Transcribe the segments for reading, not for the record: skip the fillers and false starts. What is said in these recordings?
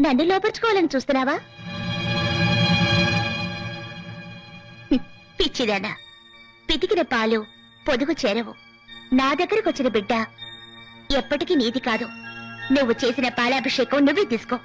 నన్ను లోపరుచుకోవాలని చూస్తున్నావా? పిచ్చిదానా, పితికిన పాలు పొదుగు చేరవు. నా దగ్గరకు వచ్చిన బిడ్డ ఎప్పటికీ నీది కాదు. నువ్వు చేసిన పాలాభిషేకం నువ్వే తీసుకో.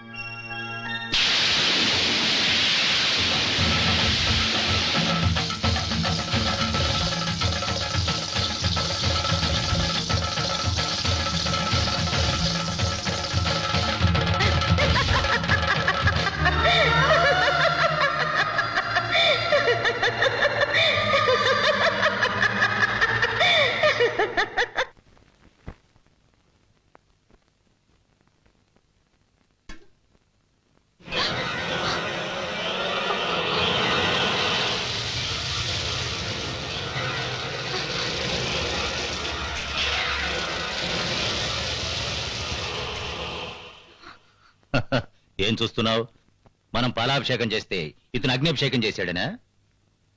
ఏం చూస్తున్నావు? మనం పాలాభిషేకం చేస్తే ఇతను అగ్నిభిషేకం చేశాడనా?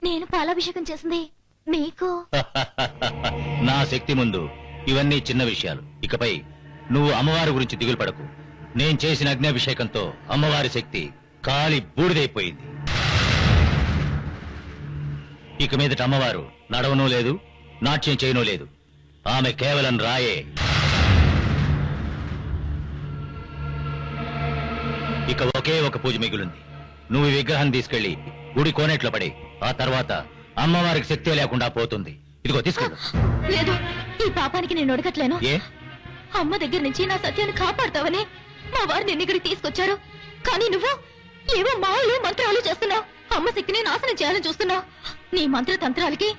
నేను పాలాభిషేకం చేసింది మీకు. నా శక్తి ముందు ఇవన్నీ చిన్న విషయాలు. ఇకపై నువ్వు అమ్మవారి గురించి దిగులు పడకు. నేను చేసిన అగ్నిభిషేకంతో అమ్మవారి శక్తి కాలి బూడిదైపోయింది. ఇక మీదట అమ్మవారు నడవనూ లేదు, నాట్యం చేయనూ లేదు. ఆమె కేవలం రాయే. ఇక ఒకే ఒక పూజ మిగిలింది. నువ్వు ఈ విగ్రహం తీసుకెళ్లి గుడి కోనేట్లో పడి, ఆ తర్వాత అమ్మవారికి శక్తి లేకుండా పోతుంది. ఇదిగో తీసుకెళ్ళు. లేదు, ఈ పాపానికి నేను ఒడగట్లేను. ఏ? అమ్మ దగ్గర నుంచి నా సత్యాన్ని కాపాడతావని మా వారు నిన్న ఇక్కడికి తీసుకొచ్చారు. కానీ నువ్వు ఏవో మాయలు మంత్రాలు చేస్తున్నావు. అమ్మ శక్తిని నాశనం చేయాలని చూస్తున్నావు. నీ మంత్ర తంత్రాలకి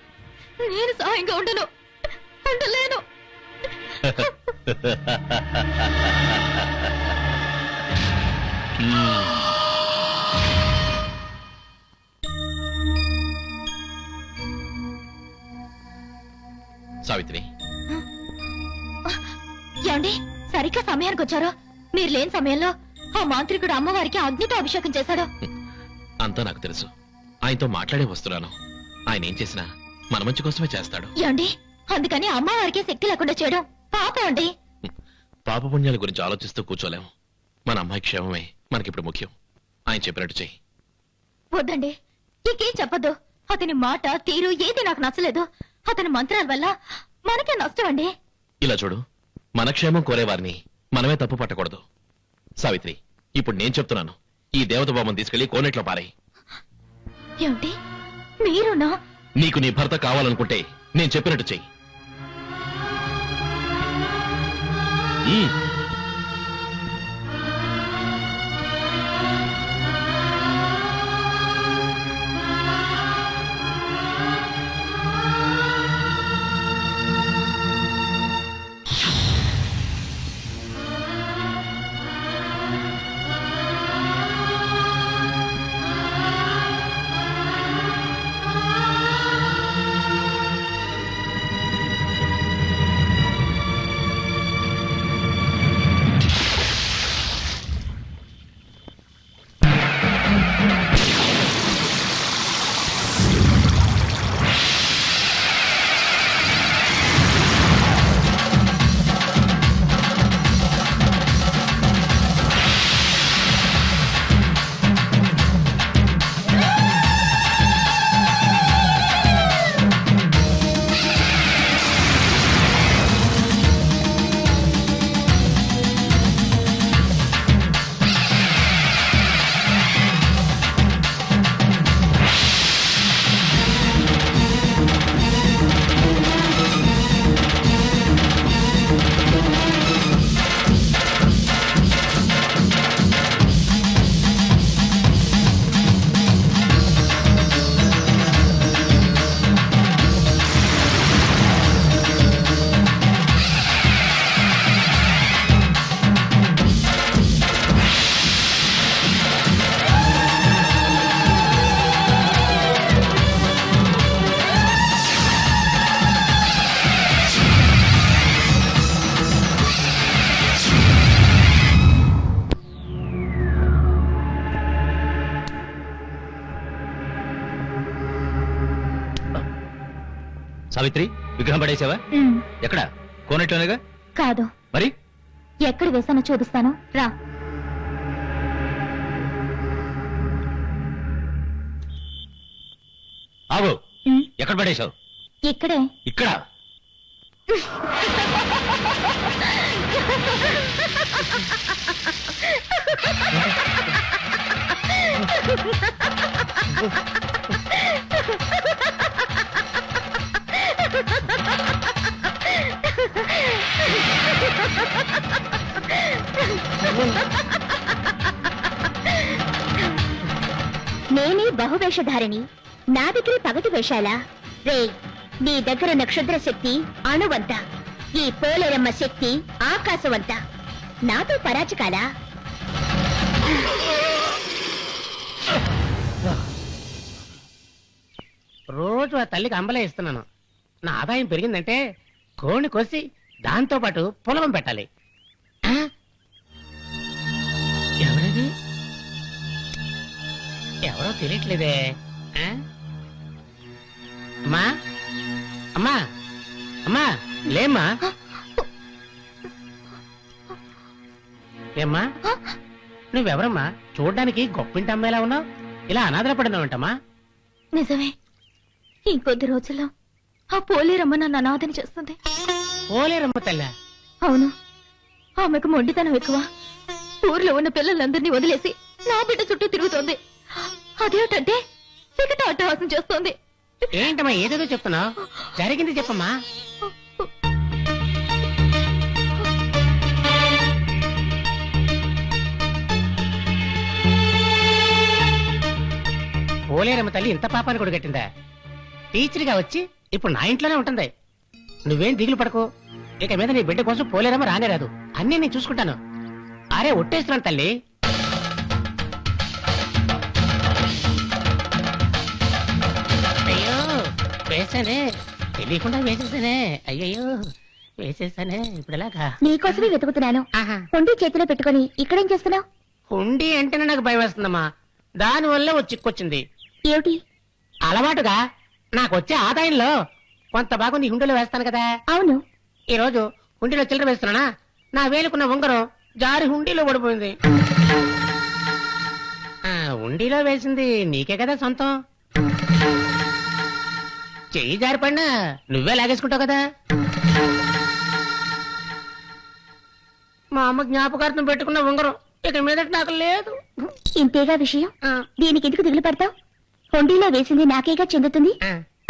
నేను సహాయంగా ఉండలేను. సావిత్రి, ఏమండి, సరిగ్గా సమయానికి వచ్చారు. మీరు లేని సమయంలో ఆ మాంత్రికుడు అమ్మవారికి అగ్నితో అభిషేకం చేశాడు. అంతా నాకు తెలుసు. ఆయనతో మాట్లాడే వస్తున్నాను. ఆయన ఏం చేసినా మన మంచి కోసమే చేస్తాడు. ఏమండి, అందుకని అమ్మవారికి శక్తి లేకుండా చేయడం పాపం అండి. పాపపుణ్యాల గురించి ఆలోచిస్తూ కూర్చోలేము. మన అమ్మాయి క్షేమమే మనకిప్పుడు ముఖ్యం. ఆయన చెప్పినట్టు చెయ్యి. వద్దండి, ఇంకేం చెప్పద్దు. అతని మాట తీరు ఏది నాకు నచ్చలేదు. అతని మంత్రాల వల్ల మనకే నష్టం అండి. ఇలా చూడు, మన క్షేమం కోరేవారిని మనమే తప్పు పట్టకూడదు. సావిత్రి, ఇప్పుడు నేను చెప్తున్నాను. ఈ దేవత బొమ్మను తీసుకెళ్లి కోనేట్లో పారాయి. ఏమిటి, మీరునా? నీకు నీ భర్త కావాలనుకుంటే నేను చెప్పినట్టు చెయ్యి. సావిత్రి, విగ్రహం పడేసావా? ఎక్కడ? కోనేట్లోనేగా? కాదు. మరి ఎక్కడ వేసానో చూపిస్తాను రా. ఆగు. ఉమ్, ఎక్కడ పడేశావు? ఇక్కడే. ఇక్కడ. నేనే బహువేషధారిణి, నా దగ్గర పగటి వేషాలా? రే, నీ దగ్గరున్న క్షుద్ర శక్తి అణువంత, ఈ పోలేరమ్మ శక్తి ఆకాశవంత. నాతో పరాచకాలా? రోజు ఆ తల్లికి అంబలే ఇస్తున్నాను. నా ఆదాయం పెరిగిందంటే కోడిని కోసి దాంతో పాటు పొలం పెట్టాలి. ఆ? ఎవరది? ఎవరో తెలియట్లేదే. ఆ? అమ్మా, అమ్మా, అమ్మా, లేమ్మా. ఏమ్మా, నువ్వెవరమ్మా? చూడ్డానికి గొప్పింటి అమ్మాయిలా ఉన్నావు. ఇలా అనాథల పడినావంటమ్మా. నిజమే, ఇంకొద్ది రోజుల్లో ఆ పోలేరమ్మ నన్ను అనాథని చేస్తుంది. పోలేరమ్మ తల్లా? అవును, ఆమెకు మొండితనం ఎక్కువ. ఊర్లో ఉన్న పిల్లలందరినీ వదిలేసి నా బిడ్డ చుట్టూ తిరుగుతోంది. అదేమిటంటే వికట అట్టహాసం చేస్తోంది. ఏంటమ్మా ఏదేదో చెప్తున్నావు? జరిగింది చెప్పమ్మా. పోలేరమ్మ తల్లి ఇంత పాపాన్ని కూడా కట్టిందా? టీచర్గా వచ్చి ఇప్పుడు నా ఇంట్లోనే ఉంటుంది. నువ్వేం దిగులు పడకు. ఇక మీద నీ బిడ్డ కోసం పోలేరమ్మ రానే రాదు. అన్నీ నేను చూసుకుంటాను. అరే ఒట్టేస్తున్నాను తల్లి. అయ్యో వేసానే, తెలియకుండా వేసేసానే. అయ్యయ్యో వేసేసానే. ఇప్పుడు ఎలాగా? నీకోసమే వెతుకుతున్నాను. హుండీ చేతిలో పెట్టుకుని ఇక్కడేం చేస్తున్నావు? హుండీ అంటేనే నాకు భయం వేస్తుందమ్మా. దానివల్ల వచ్చి చిక్కొచ్చింది. ఏమిటి? అలవాటుగా నాకు వచ్చే ఆదాయంలో కొంత భాగం నీ హుండీలో వేస్తాను కదా. అవును. ఈ రోజు హుండీలో చిల్లర వేస్తున్నానా, నా వేలుకున్న ఉంగరం జారి హుండీలో పడిపోయింది. హుండీలో వేసింది నీకే కదా సొంతం. చెయ్యి జారిపడినా నువ్వే లాగేసుకుంటావు కదా. మా అమ్మ జ్ఞాపకార్థం పెట్టుకున్న ఉంగరం ఇక మీదట నాకు లేదు. ఇంతేగా విషయం. దీనికి ఎందుకు దిగులు పడతావు? హుండీలో వేసింది నాకేగా చెందుతుంది.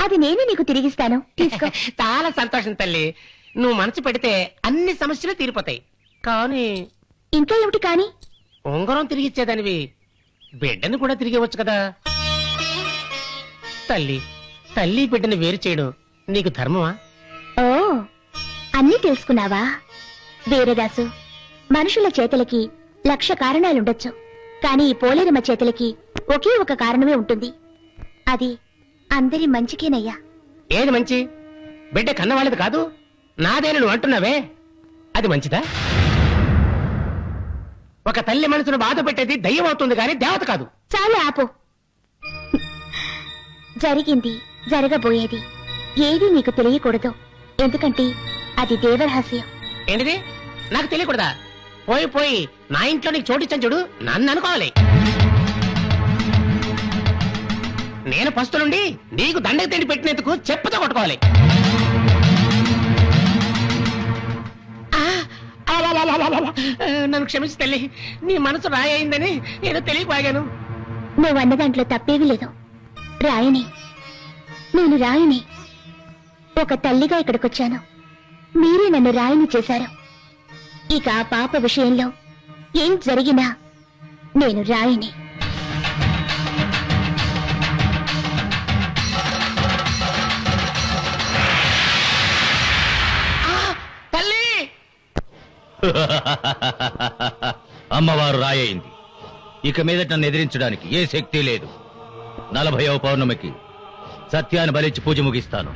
అది నేను నీకు తిరిగిస్తాను, తీసుకో. చాలా సంతోషం తల్లి. నువ్వు మనసు పెడితే అన్ని సమస్యలు తీరిపోతాయి. కానీ ఇంకా ఏమిటి కానీ? ఉంగరం తిరిగిచ్చేదానివి బిడ్డను కూడా తిరిగివచ్చు కదా. తల్లి తల్లి బిడ్డను వేరు చేయడం నీకు ధర్మమా? ఓ, అన్నీ తెలుసుకున్నావా? వీరదాసు, మనుషుల చేతులకి 1,00,000 కారణాలుండొచ్చు, కానీ ఈ పోలేరమ్మ చేతులకి ఒకే ఒక కారణమే ఉంటుంది. అది అందరి మంచికేనయ్యా. ఏది మంచి? బిడ్డ కన్నవాళ్ళది కాదు, నాదేను నువ్వు అంటున్నావే, అది మంచిదా? ఒక తల్లి మనసును బాధ పెట్టేది దయ్యం అవుతుంది కానీ దేవత కాదు. చాలు ఆపు. జరిగింది, జరగబోయేది ఏది నీకు తెలియకూడదు. ఎందుకంటే అది దేవరహస్యం. ఏంటిది? నాకు తెలియకూడదా? పోయి పోయి నా ఇంట్లో నీకు చోటిచ్చాను చూడు, నన్ను అనుకోవాలి. నేను పస్తులుండి నీకు దండకు తిండి పెట్టినందుకు చెప్పుతో కొట్టుకోవాలి. నన్ను క్షమించి తల్లి, నీ మనసు రాయి అయిందని ఏదో తెలియకపోయాను. నువ్వన్న దాంట్లో తప్పేమీ లేదు. రాయిని, నేను రాయిని. ఒక తల్లిగా ఇక్కడికొచ్చాను, మీరే నన్ను రాయిని చేశారు. ఇక ఆ పాప విషయంలో ఏం జరిగినా నేను రాయిని. తల్లి అమ్మవారు రాయయింది. ఇక మీదట నన్ను ఎదిరించడానికి ఏ శక్తి లేదు. 40వ పౌర్ణమికి సత్యాన్ని బలిచ్చి పూజ ముగిస్తాను.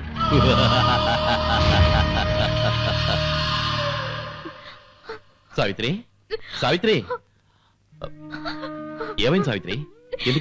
సావిత్రి, సావిత్రి, ఏమైంది సావిత్రి? ఎందుకు